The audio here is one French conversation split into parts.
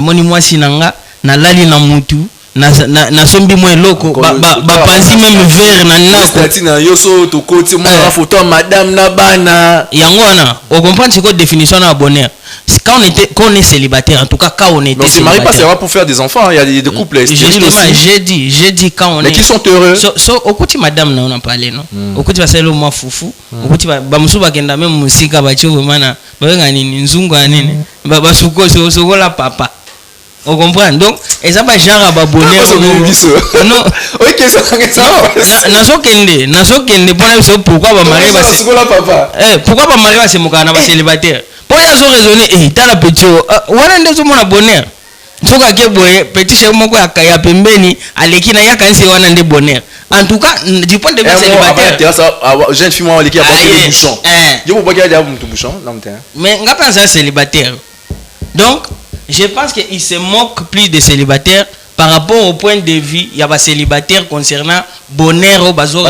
moni mwasi nanga na lali na mutu na sombi mo eloko ba panzi même vert na nako na yoso to koti mo na photo madame na bana yango wana on comprend c'est quoi définition na bonheur. Quand on est célibataire, en tout cas quand on était célibataire. On se marie pas seulement pour faire des enfants, il y a des couples stériles aussi. J'ai dit quand on mais qui sont heureux. Au côté madame on a parlé non. Au côté c'est le moi foufou. Au côté ba musu ba kenda même musika ba chovo mana ba ngani nzungu anini. Ba suko so la papa. On comprend donc et ça va genre ba bonheur non OK ça naso kende pourquoi ba marier ba papa pourquoi ba marier ba se mokana ba célibataire pour y a raisonner t'as la petit wana ndezo mona bonheur soka ke boye petit cher moko ya pembeni aleki na yaka nse wana nde bonheur en tout cas du point de vue célibataire jeune fille moi aleki a porté le bouchon je vous pas dire mon bouchon non mais nga penser célibataire donc je pense qu'il se moque plus des célibataires par rapport au point de vue il y a des célibataires concernant bonheur au bazo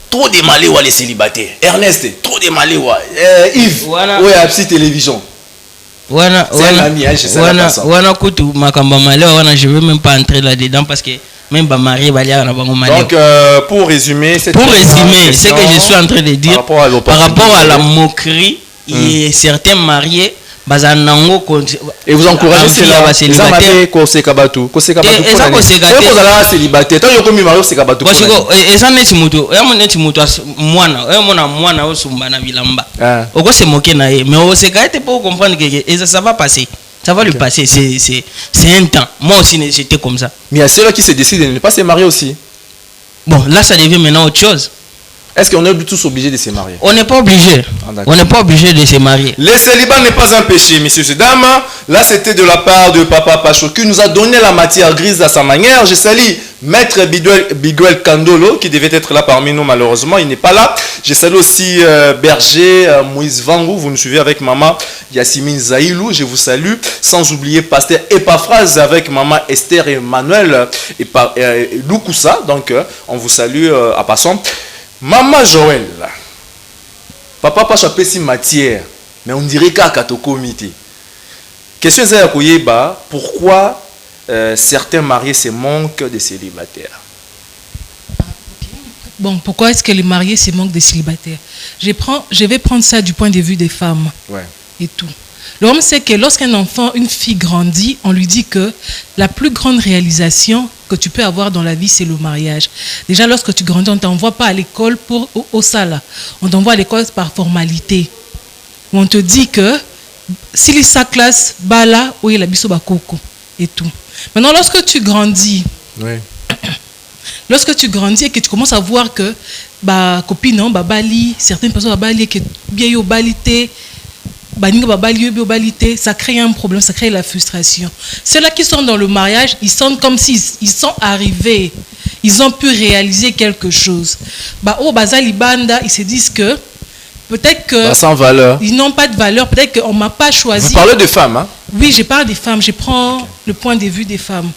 trop de maléwa les célibataires. Ernest, trop de maléwa. Yves, ouais, à petite télévision. Wana kutu makamba maléwa wana je veux même pas entrer là-dedans parce que même ba marié balia na bango maléwa. Donc pour résumer c'est que je suis en train de dire par rapport à la moquerie et certains mariés et vous encouragez cela célibataire kosekabatu célibataire tant yokomi mario sekabatu eza neti mutu mwana osumba na bilamba oko se moquer na ye mais oseka ete pour comprendre que ça va passer. Ça va lui passer, c'est un temps. Moi aussi j'étais comme ça. Mais il y a ceux qui se décident de ne pas se marier aussi. Bon, là ça devient maintenant autre chose. Est-ce qu'on est tous obligés de se marier? On n'est pas obligé. On n'est pas obligé de se marier. Le célibat n'est pas un péché, messieurs et dames. Là, c'était de la part de Papa Pacho qui nous a donné la matière grise à sa manière. Je salue Maître Biguel Kandolo qui devait être là parmi nous, malheureusement. Il n'est pas là. Je salue aussi Berger Moïse Vangou. Vous nous suivez avec Maman Yassimine Zaïlou. Je vous salue. Sans oublier Pasteur Epaphrase avec Maman Esther Emmanuel et Loukoussa. Donc, on vous salue à passant. Maman Joël, Papa Pacho a payé matière, mais on dirait qu'à Katokomité. Question est pourquoi certains mariés se manquent de célibataires? Bon, pourquoi est-ce que les mariés se manquent de célibataires? Je vais prendre ça du point de vue des femmes. Ouais. Et tout. L'homme sait que lorsqu'un enfant, une fille grandit, on lui dit que la plus grande réalisation que tu peux avoir dans la vie, c'est le mariage. Déjà, lorsque tu grandis, on ne t'envoie pas à l'école au sala. On t'envoie à l'école par formalité. On te dit que si sa classe, bala, ou il a biso bakoko et tout. Maintenant, lorsque tu grandis, lorsque tu grandis et que tu commences à voir que copine, bali, certaines personnes bali, que bien au balité, ça crée un problème, ça crée la frustration. Ceux-là qui sont dans le mariage, ils sentent comme s'ils sont arrivés, ils ont pu réaliser quelque chose. Ils se disent que peut-être que sans valeur. Ils n'ont pas de valeur, peut-être qu'on ne m'a pas choisi. Vous parlez de femmes, hein? Oui, je parle des femmes, je prends le point de vue des femmes.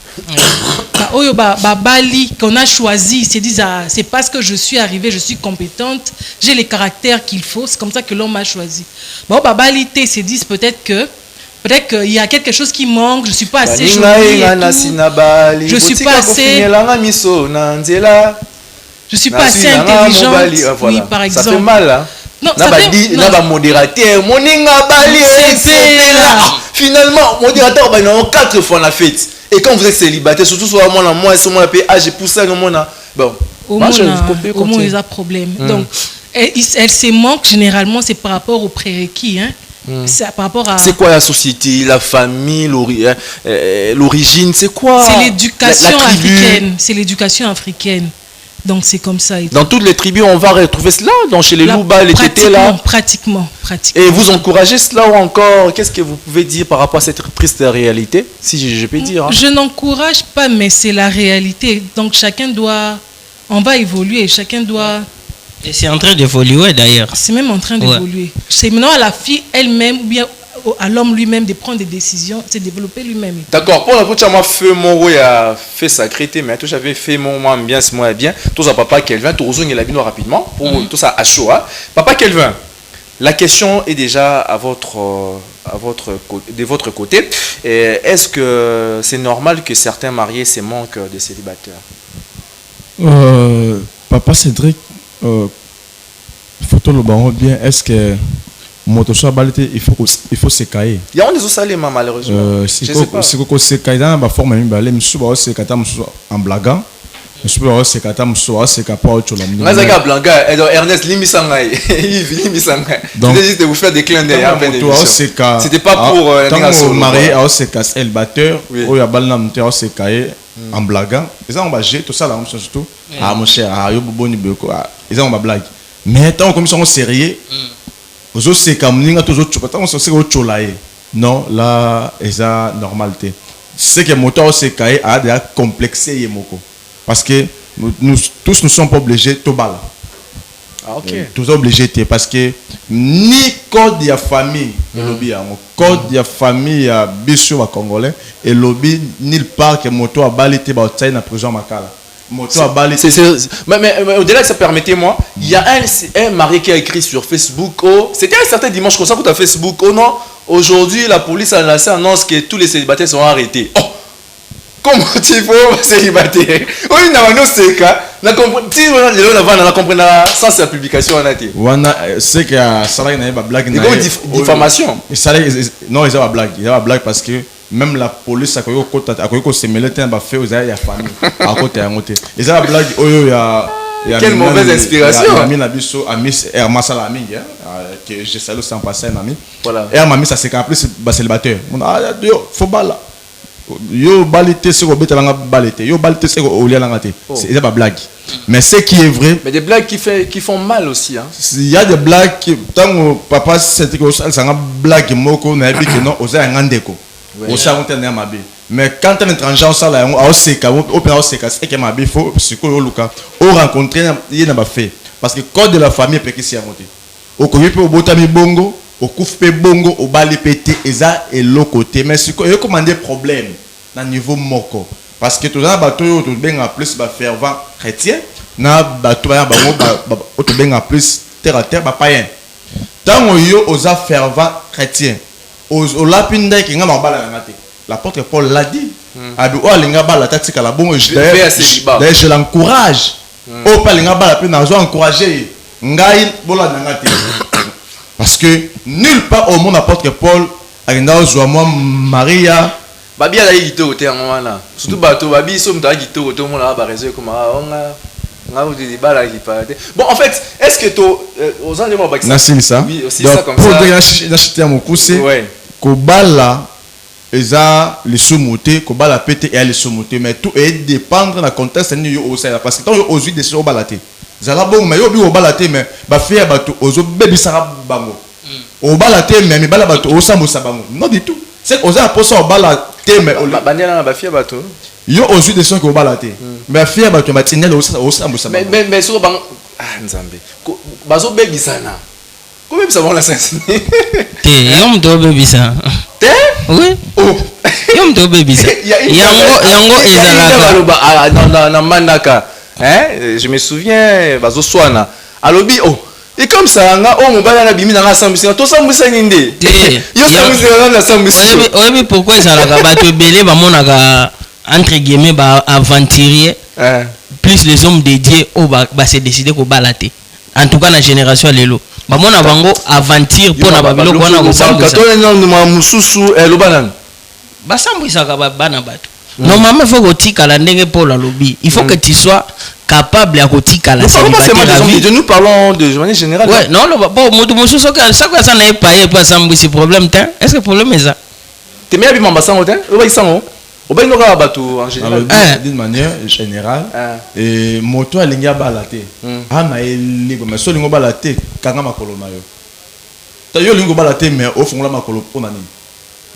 Bali qu'on a choisi, ils se disent c'est parce que je suis arrivée, je suis compétente, j'ai les caractères qu'il faut, c'est comme ça que l'homme m'a choisi. Bali ils se disent peut-être qu'il y a quelque chose qui manque, je suis pas assez jolie, je suis pas assez intelligente. Voilà. Oui, par exemple. Ça fait mal, hein? Non, ça fait mal. Modérateur, finalement, modérateur, il y a 4 fois la fête. Et quand vous êtes célibataire, surtout sur moi, c'est moi qui ai pour ça, bon. Au moins, il y a problème. Donc, elle se manque généralement, c'est par rapport aux prérequis, hein. C'est quoi la société, la famille, l'origine, c'est quoi? C'est l'éducation africaine. C'est l'éducation africaine. Donc c'est comme ça. Dans toutes les tribus, on va retrouver cela. Donc chez les Louba, les Tétés là. Pratiquement. Et vous encouragez cela ou encore? Qu'est-ce que vous pouvez dire par rapport à cette triste réalité, si je peux dire, hein? Je n'encourage pas, mais c'est la réalité. Donc chacun doit. On va évoluer. Chacun doit. Et c'est en train d'évoluer d'ailleurs. C'est même en train d'évoluer. C'est maintenant à la fille elle-même ou bien à l'homme lui-même de prendre des décisions, c'est développer lui-même. D'accord. Pour la fois, moi fait mon a fait sacrété, mais tout j'avais fait mon ambiance moi bien. Tout ça papa Kelvin, tout rejoint la bino rapidement pour tout ça à chaud. Papa Kelvin, La question est déjà de votre côté. Est-ce que c'est normal que certains mariés se manquent de célibataires? Papa Cédric, faut le baron bien. Est-ce que moto soit balité, il faut se cailler. Il y a des salés malheureusement. Si qu'on se caille dans la forme même balé, monsieur va se cailler en blaguant. Monsieur va se cailler monsieur se cailler pas autre chose. Nazaka Blanca, Ernest Limisangai, Yves Limisangai. C'est juste de vous faire des clins d'œil. C'était pas pour tant marié à se casse el batteur ou ya balna monter se cailler en blaguant. Ils ont bagé tout ça là surtout. Ah mon cher, ah yo boni beko. Ils ont ma blague. Mais tant comme ils sont sérieux. Ozo se kamninga toujours chupata on se au cholaye. Non, là eza normalité. C'est que moteur se caille a déjà complexé yemoko. Parce que nous tous ne sommes pas obligés de bala. Ah OK. Tous obligés parce que ni code de famille lobby code de famille à biso wa congolais et lobby nulle part que moto a balité ba tsai na prison makala. Mais au-delà de ça, permettez-moi, il y a un mari qui a écrit sur Facebook, c'était un certain dimanche comme ça que tu as Facebook, oh non, aujourd'hui la police a lancé annonce que tous les célibataires seront arrêtés. Oh, comment tu fais célibataire? Oui, c'est cas. Si on comprend sans sa publication, on a été. C'est que ça là, il y a une blague. Diffamation. Non, il y a une blague. Il y a une blague parce que même la police a eu se mêler dans fait aux aïeux famille à côté à côté. Ils ont la blague quelle mauvaise inspiration. Ami Nabiso Amis Herma Salami que je salue sans passer un ami. Voilà. Herma ça c'est qu'en plus célibataire. On a faut bala. Yo balité c'est au bête la balité. Yo balité c'est au lien la c'est pas blague. Mais ce qui est vrai. Mais des blagues qui font mal aussi hein. Il y a des blagues qui tant papa c'est que ça c'est une blague moko na bi que non aux a ngandeko. Mais quand un étranger ça là au seka au seka c'est que ma bi faut psycho luka au rencontrer il n'a pas fait parce que code de la famille peut que c'est à monter au koyi pe au botami bongo au kouf pe bongo au bali pété eza et l'autre côté mais c'est quoi commander problème na niveau moko parce que tout ça bateau tout bien en plus ba fervent chrétien na bateau ba tout bien en plus terre à terre ba païen tant yo osa fervent chrétien au lapinda qui nga mabala ngate l'apôtre Paul l'a dit abi o alinga bala tatika la bongo d'ailleurs je l'encourage o pa linga bala pe na zo encourager ngai bola ngate parce que nulle part au monde apôtre Paul alinga zo moi Maria babi ala yito ote en wana surtout bato babi so mta yito ote mo na ba réseau comme onga bon en fait est-ce que aux gens de moi Nassim ça oui aussi ça comme ça pour d'acheter mon cousin ouais kobala eza les sous-motés kobala pété et les sous-motés mais tout est dépendre dans le contexte ni yo osala parce que tant yo ozu de so balaté zala bon mais yo bi obalaté mais ba faire bato ozo bebisara bango obalaté mais bala bato osambosa bango non du tout c'est oza posa obalaté mais bandela na ba faire bato yo ozu de son ko balaté mais faire bato matinel osambosa bango mais so bang nzambe bazo bebisana combien ça va la sens yom do bebisa oui yom do bebisa yango ezalaka na mandaka hein je me souviens bazo swana alobi et comme ça nga mobala na bimi na sambisa to sambisa ninde yo sambisa na sambisa oui pourquoi ezalaka bato ebele bamonaka entre guillemets ba aventurier plus les hommes dédiés au ba se décider ko balater en tout cas la génération lelo bamona bango aventure pona babilo kona kosambisa katona mususu elobanan basambisaka bana bato normalement il faut kotikala ndenge Paul alobi il faut que tu sois capable à kotikala nous parlons de manière générale ouais non bon moto mususu ça quoi ça n'est pas pas sambisi problème est-ce que problème est ça te meya bimamba sango te oba isango oba inoka bato en général d'une manière générale et moto alinga balaté ana elingo mais so lingo balaté kanga makolo na yo ta yo lingo balaté mais au fond la makolo pona nini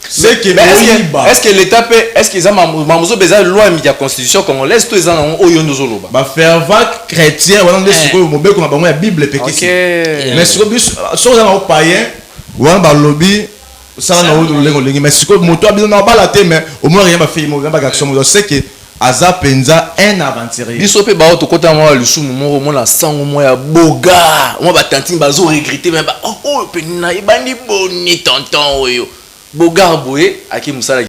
c'est que est-ce que l'état peut est-ce qu'ils ont mamuzo beza loi mi ya constitution congolaise tous en oyo ndozoloba ba fervent chrétien wana nde siko mobeko na bango ya bible pekisi mais siko bis so na o païen wana ba lobby ça na o lengo lengi mais siko moto abino na balaté mais au moins rien ba fait mo ba action c'est que aza penza un aventurier. Biso pe ba to kota moi lisumu moko mona sango moya boga. Moi ba tantine bazo regretter mais ba oh pe na ibandi boni tonton oyo. Boga boye aki musala